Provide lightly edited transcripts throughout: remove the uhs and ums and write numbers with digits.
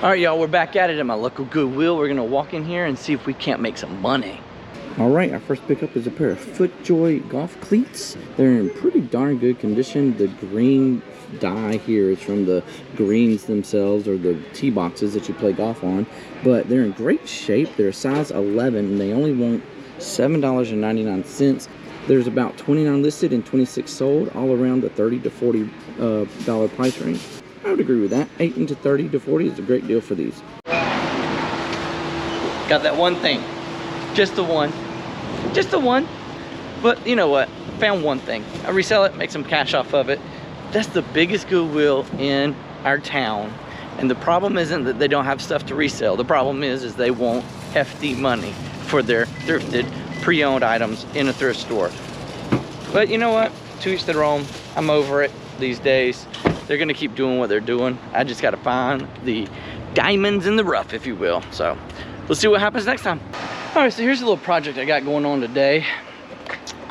All right, y'all, we're back at it at my local Goodwill. We're gonna walk in here and see if we can't make some money. All right, our first pickup is a pair of FootJoy golf cleats. They're in pretty darn good condition. The green dye here is from the greens themselves, or the tee boxes that you play golf on, but they're in great shape. They're a size 11 and they only want $7.99. There's about 29 listed and 26 sold, all around the $30 to $40 price range. I would agree with that. 18 to 30 to 40 is a great deal for these. Got that one thing. Just the one. Just the one. But you know what? Found one thing. I resell it, make some cash off of it. That's the biggest Goodwill in our town. And the problem isn't that they don't have stuff to resell. The problem is they want hefty money for their thrifted, pre-owned items in a thrift store. But you know what? To each their own. I'm over it these days. They're gonna keep doing what they're doing. I just gotta find the diamonds in the rough, if you will. So let's see what happens next time. All right, so here's a little project I got going on today.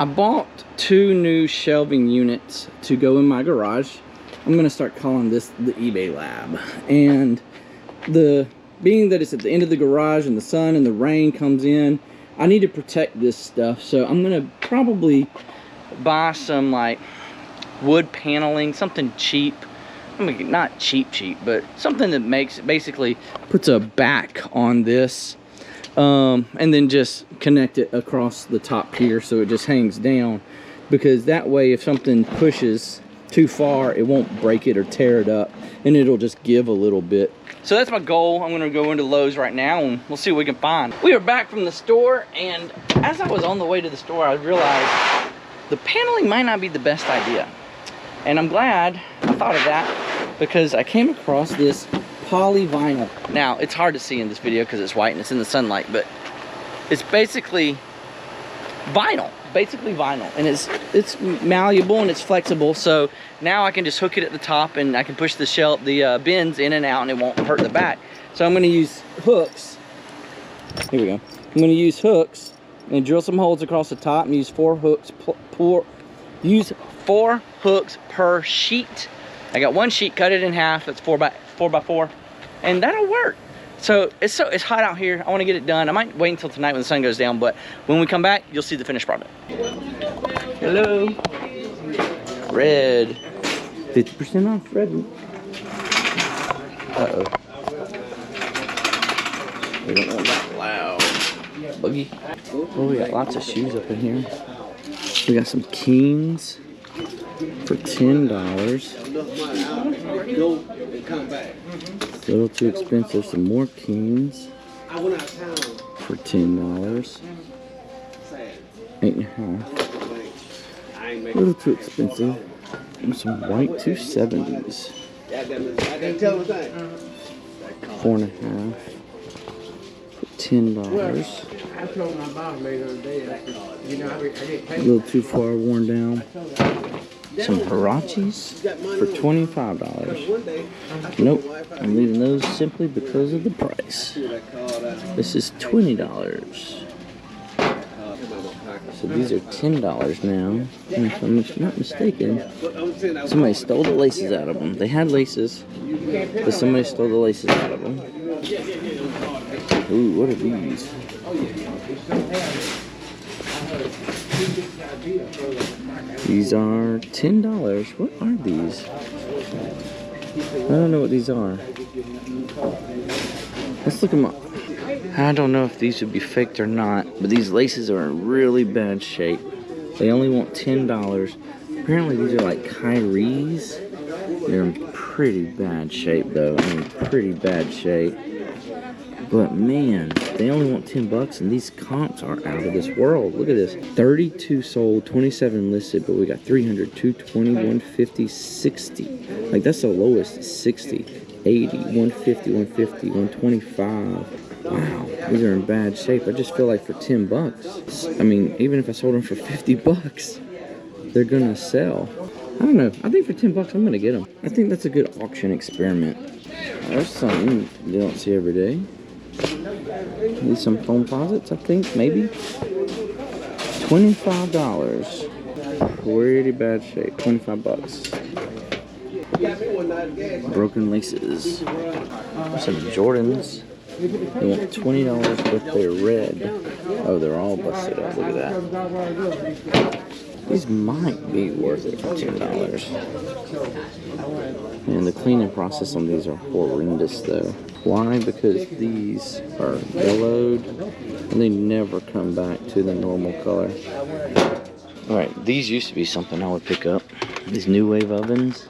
I bought 2 new shelving units to go in my garage. I'm gonna start calling this the eBay lab. And being that it's at the end of the garage and the sun and the rain comes in, I need to protect this stuff. So I'm gonna probably buy some wood paneling, something cheap. I mean, not cheap, but something that basically puts a back on this, and then just connect it across the top here so it just hangs down, because that way if something pushes too far, it won't break it or tear it up, and it'll just give a little bit. So that's my goal. I'm gonna go into Lowe's right now and we'll see what we can find. We are back from the store, and as I was on the way to the store, I realized the paneling might not be the best idea. And I'm glad I thought of that, because I came across this polyvinyl. Now, it's hard to see in this video because it's white and it's in the sunlight, but it's basically vinyl. And it's malleable and it's flexible. So now I can just hook it at the top and I can push the bins in and out, and it won't hurt the back. So I'm gonna use hooks. Here we go. I'm gonna use hooks and drill some holes across the top and use 4 hooks use 4 hooks per sheet. I got 1 sheet, cut it in half. That's 4 by 4, and that'll work. So it's hot out here. I want to get it done. I might wait until tonight when the sun goes down, but when we come back, you'll see the finished product. Hello. Red. 50% off red. Uh-oh. We don't want that loud. Boogie. Oh, we got lots of shoes up in here. We got some Keens for $10. A little too expensive. Some more Keens for $10. 8.5. A little too expensive. And some white 270s. 4.5 for $10. A little too far worn down. Some Hirachis for $25. Nope, I'm leaving those simply because of the price. This is $20. So these are $10 now. And if I'm not mistaken, somebody stole the laces out of them. They had laces, but somebody stole the laces out of them. Ooh, what are these? These are $10. What are these? I don't know what these are. Let's look them up. I don't know if these would be faked or not, but these laces are in really bad shape. They only want $10. Apparently these are like Kyrie's. They're in pretty bad shape though. I mean, pretty bad shape. But man, they only want $10, and these comps are out of this world. Look at this. 32 sold, 27 listed, but we got 300, 220, 150, 60. Like, that's the lowest. 60, 80, 150, 150, 125. Wow, these are in bad shape. I just feel like for $10, I mean, even if I sold them for $50, they're gonna sell. I don't know. I think for $10, I'm gonna get them. I think that's a good auction experiment. There's something you don't see every day. Need some foam posits, I think, maybe. $25. Pretty bad shape. $25. Broken laces. Some Jordans. They want $20, but they're red. Oh, they're all busted up. Look at that. These might be worth it for $10. And the cleaning process on these are horrendous, though. Why? Because these are yellowed and they never come back to the normal color. Alright, these used to be something I would pick up. These new wave ovens.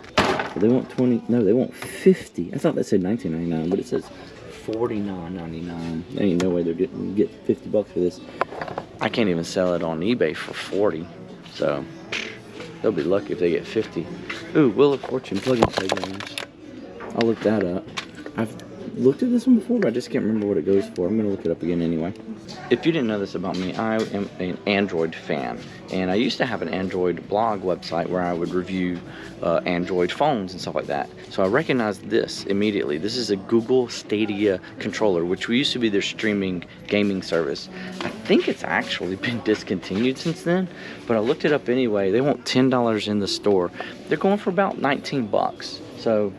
They want 20, no, they want 50. I thought that said $19.99, but it says $49.99. There ain't no way they're getting $50 for this. I can't even sell it on eBay for 40. So they'll be lucky if they get 50. Ooh, Wheel of Fortune plug-in play games. I'll look that up. I've looked at this one before, but I just can't remember what it goes for. I'm gonna look it up again anyway. If you didn't know this about me, I am an Android fan, and I used to have an Android blog website where I would review Android phones and stuff like that. So I recognized this immediately. This is a Google Stadia controller, which used to be their streaming gaming service. I think it's actually been discontinued since then, but I looked it up anyway. They want $10 in the store. They're going for about 19 bucks. So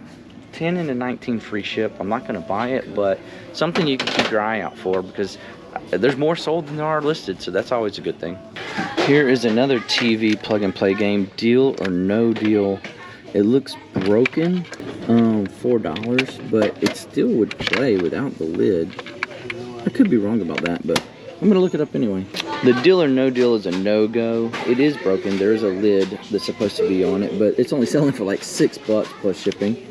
10 into 19 free ship. I'm not going to buy it, but something you can keep your eye out for, because there's more sold than there are listed, so that's always a good thing. Here is another TV plug and play game, Deal or No Deal. It looks broken, $4, but it still would play without the lid. I could be wrong about that, but I'm gonna look it up anyway. The Deal or No Deal is a no-go. It is broken. There is a lid that's supposed to be on it, but it's only selling for like $6 plus shipping.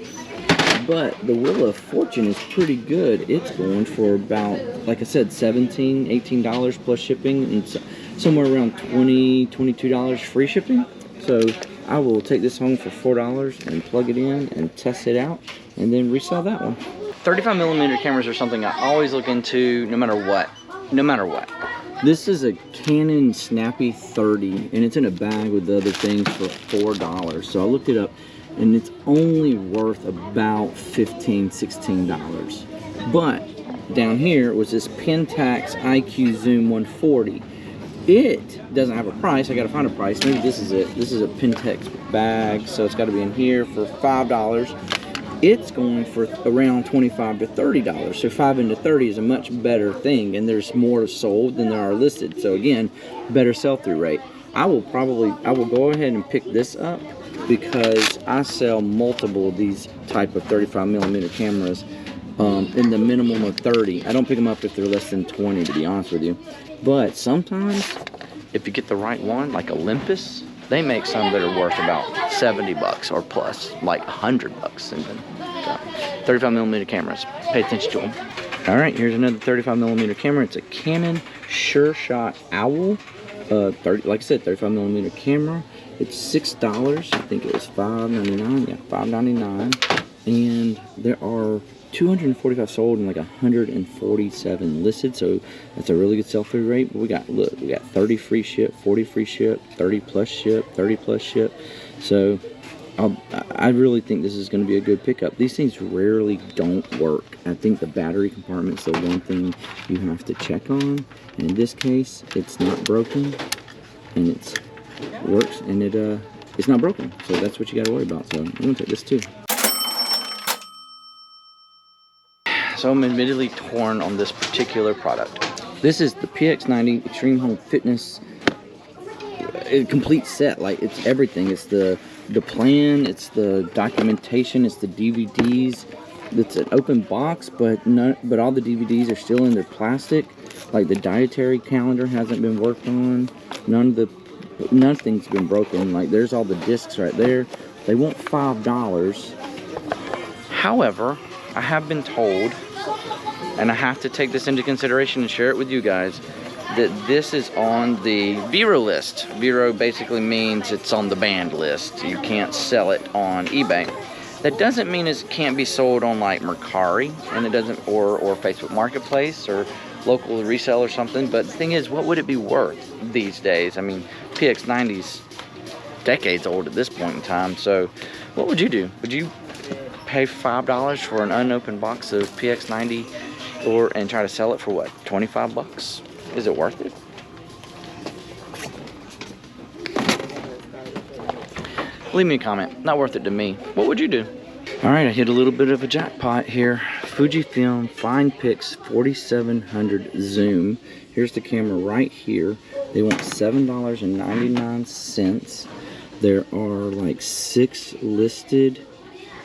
But the Wheel of Fortune is pretty good. It's going for about, like I said, $17, $18 plus shipping, and somewhere around $20, $22 free shipping. So I will take this home for $4 and plug it in and test it out, and then resell that one. 35mm cameras are something I always look into, no matter what. No matter what. This is a Canon Snappy 30, and it's in a bag with the other things for $4. So I looked it up, and it's only worth about $15, $16. But down here was this Pentax IQ Zoom 140. It doesn't have a price. I gotta find a price. Maybe this is it. This is a Pentax bag, so it's got to be in here for $5. It's going for around $25 to $30. So 5 into 30 is a much better thing, and there's more sold than there are listed. So again, better sell-through rate. I will go ahead and pick this up, because I sell multiple of these type of 35mm cameras in the minimum of 30. I don't pick them up if they're less than 20, to be honest with you. But sometimes, if you get the right one, like Olympus, they make some that are worth about $70 or plus, like $100 even. So, 35mm cameras. Pay attention to them. All right, here's another 35mm camera. It's a Canon Sure Shot Owl. Like I said, 35mm camera. It's $6. I think it was $5.99. Yeah, $5.99. And there are 245 sold and like 147 listed. So that's a really good sell-through rate. But we got 30 free ship, 40 free ship, 30 plus ship, 30 plus ship. So I really think this is going to be a good pickup. These things rarely don't work. I think the battery compartment's the one thing you have to check on. And in this case, it's not broken, and it works, and it's not broken. So that's what you got to worry about. So I'm going to take this too. So I'm admittedly torn on this particular product. This is the PX90 Extreme Home Fitness complete set. Like, it's everything. It's the plan, it's the documentation, it's the DVDs. It's an open box, but all the DVDs are still in their plastic. Like, the dietary calendar hasn't been worked on. Nothing's been broken. Like, there's all the discs right there. They want $5. However, I have been told, and I have to take this into consideration and share it with you guys, that this is on the Vero list. Vero basically means it's on the banned list. You can't sell it on eBay. That doesn't mean it can't be sold on like Mercari, and it doesn't, or Facebook Marketplace or local resell or something. But the thing is, what would it be worth these days? I mean, PX90's decades old at this point in time. So what would you do? Would you pay $5 for an unopened box of PX90 and try to sell it for what, 25 bucks? Is it worth it? Leave me a comment. Not worth it to me. What would you do? All right, I hit a little bit of a jackpot here. Fujifilm FinePix 4700 zoom. Here's the camera right here. They want $7.99. There are like 6 listed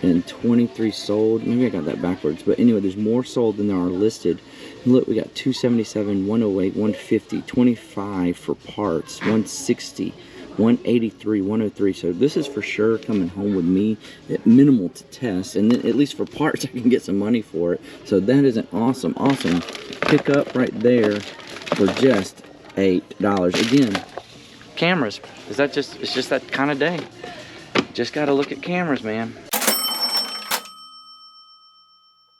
and 23 sold. Maybe I got that backwards, but anyway, there's more sold than there are listed. And look, we got 277, 108, 150, 25 for parts, 160. 183, 103. So this is for sure coming home with me at minimal to test, and then at least for parts I can get some money for it. So that is an awesome pickup right there for just $8. Again, cameras. Is that just, it's just that kind of day. Just got to look at cameras, man.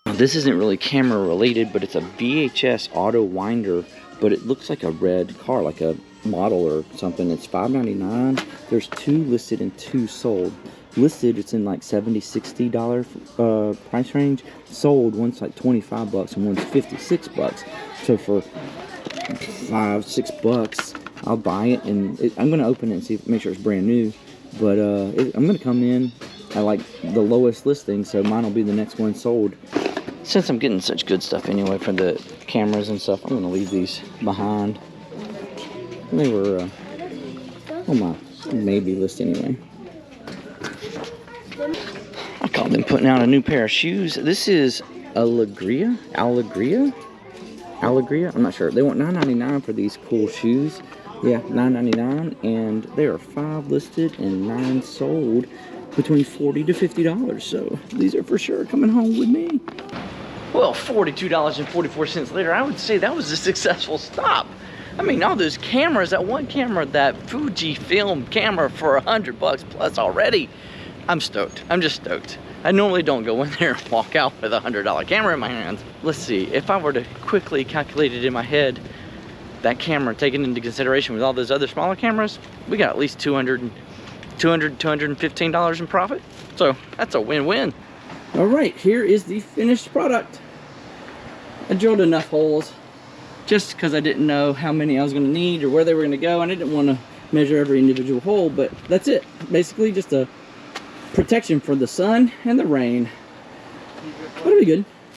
This isn't really camera related, but it's a VHS auto winder, but it looks like a red car, like a model or something. It's $5.99. There's 2 listed and 2 sold. Listed, it's in like $70-$60 price range. Sold, one's like 25 bucks and one's 56 bucks. So for $5-6 bucks, I'll buy it, and I'm gonna open it and see, make sure it's brand new. But I'm gonna come in at like the lowest listing, so mine will be the next one sold. Since I'm getting such good stuff anyway for the cameras and stuff, I'm gonna leave these behind. They were on my maybe list anyway. I caught them putting out a new pair of shoes. This is Allegria? I'm not sure. They want $9.99 for these cool shoes. Yeah, $9.99, and there are 5 listed and 9 sold, between $40 to $50. So these are for sure coming home with me. Well, $42.44 later, I would say that was a successful stop. I mean, all those cameras, that one camera, that Fujifilm camera for $100 plus already. I'm stoked. I'm just stoked. I normally don't go in there and walk out with a $100 camera in my hands. Let's see, if I were to quickly calculate it in my head, that camera taken into consideration with all those other smaller cameras, we got at least $215 in profit. So that's a win-win. All right, here is the finished product. I drilled enough holes just because I didn't know how many I was going to need or where they were going to go, and I didn't want to measure every individual hole, but that's it. Basically just a protection for the sun and the rain. That'll be good.